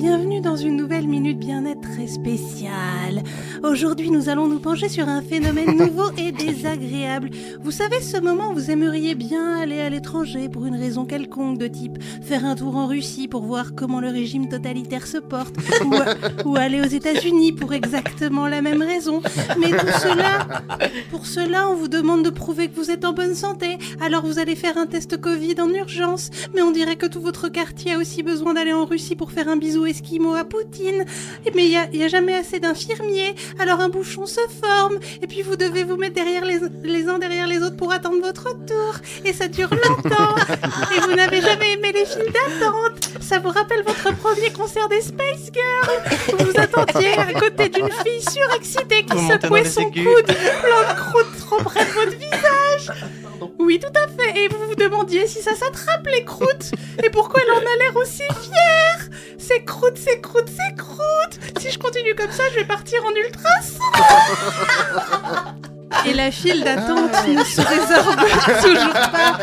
bienvenue dans une nouvelle Minute Bien-être très spéciale. Aujourd'hui, nous allons nous pencher sur un phénomène nouveau et désagréable. Vous savez, ce moment où vous aimeriez bien aller à l'étranger pour une raison quelconque de type faire un tour en Russie pour voir comment le régime totalitaire se porte, ou aller aux États-Unis pour exactement la même raison. Mais pour cela, on vous demande de prouver que vous êtes en bonne santé. Alors vous allez faire un test Covid en urgence. Mais on dirait que tout votre quartier a aussi besoin d'aller en Russie pour faire un bisou esquimau à Poutine. Mais il y a jamais assez d'infirmiers. Alors un bouchon se forme. Et puis vous devez vous mettre derrière les uns derrière les autres pour attendre votre tour. Et ça dure longtemps. Et vous n'avez jamais aimé les files d'attente. Ça vous rappelle votre premier concert des Spice Girls. Vous vous attendiez à côté d'une fille surexcitée qui secouait son coude, plein de croûtes trop près de votre visage. Oui, tout à fait. Et vous vous demandiez si ça s'attrape les croûtes. Et pourquoi elle en a l'air aussi fière. C'est croûte, c'est croûte, c'est croûte. Si je continue comme ça, je vais partir en ultrason. Et la file d'attente ne se résorbe toujours pas.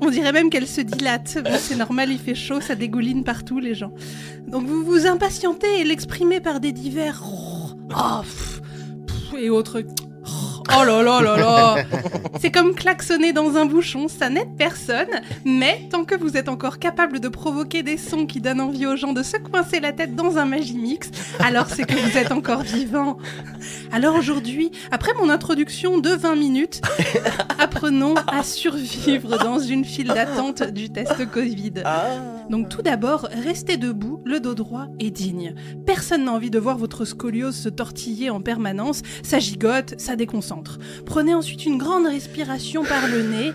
On dirait même qu'elle se dilate. Bon, c'est normal, il fait chaud, ça dégouline partout, les gens. Donc vous vous impatientez et l'exprimez par des divers et autres. Oh là là là là. C'est comme klaxonner dans un bouchon, ça n'aide personne, mais tant que vous êtes encore capable de provoquer des sons qui donnent envie aux gens de se coincer la tête dans un Magimix, alors c'est que vous êtes encore vivant. Alors aujourd'hui, après mon introduction de 20 minutes, apprenons à survivre dans une file d'attente du test Covid. Donc tout d'abord, restez debout, le dos droit et digne. Personne n'a envie de voir votre scoliose se tortiller en permanence, ça gigote, ça déconcentre. Prenez ensuite une grande respiration par le nez.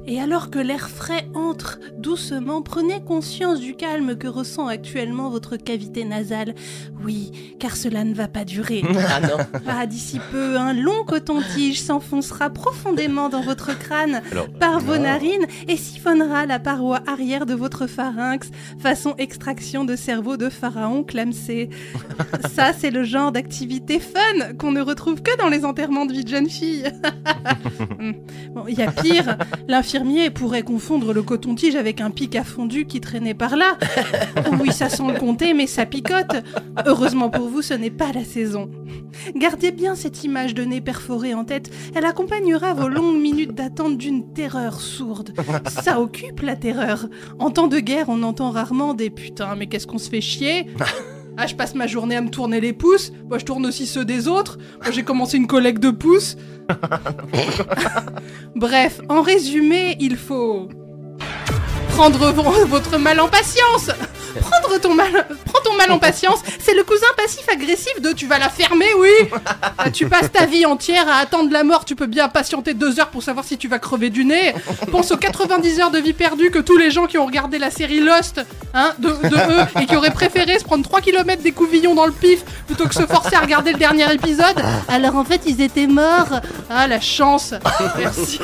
Et alors que l'air frais entre doucement, prenez conscience du calme que ressent actuellement votre cavité nasale. Oui, car cela ne va pas durer. Ah non. D'ici peu, un long coton-tige s'enfoncera profondément dans votre crâne par vos narines et siphonnera la paroi arrière de votre pharynx, façon extraction de cerveau de pharaon clamsé. Ça, c'est le genre d'activité fun qu'on ne retrouve que dans les enterrements de vie de jeune fille. Bon, il y a pire, l'infirmier pourrait confondre le coton-tige avec un pic à fondu qui traînait par là. Oui, ça sent le comté, mais ça picote. Heureusement pour vous, ce n'est pas la saison. Gardez bien cette image de nez perforé en tête. Elle accompagnera vos longues minutes d'attente d'une terreur sourde. Ça occupe la terreur. En temps de guerre, on entend rarement des « Putain, mais qu'est-ce qu'on se fait chier ?» Ah, je passe ma journée à me tourner les pouces. Moi, je tourne aussi ceux des autres. Moi, j'ai commencé une collecte de pouces. Bref, en résumé, il faut prendre votre mal en patience. Prends ton mal en patience. C'est le cousin passif-agressif de tu vas la fermer, oui. Tu passes ta vie entière à attendre la mort. Tu peux bien patienter 2 heures pour savoir si tu vas crever du nez. Pense aux 90 heures de vie perdue que tous les gens qui ont regardé la série Lost de eux et qui auraient préféré se prendre 3 km des couvillons dans le pif plutôt que se forcer à regarder le dernier épisode. Alors en fait, ils étaient morts. Ah, la chance. Merci.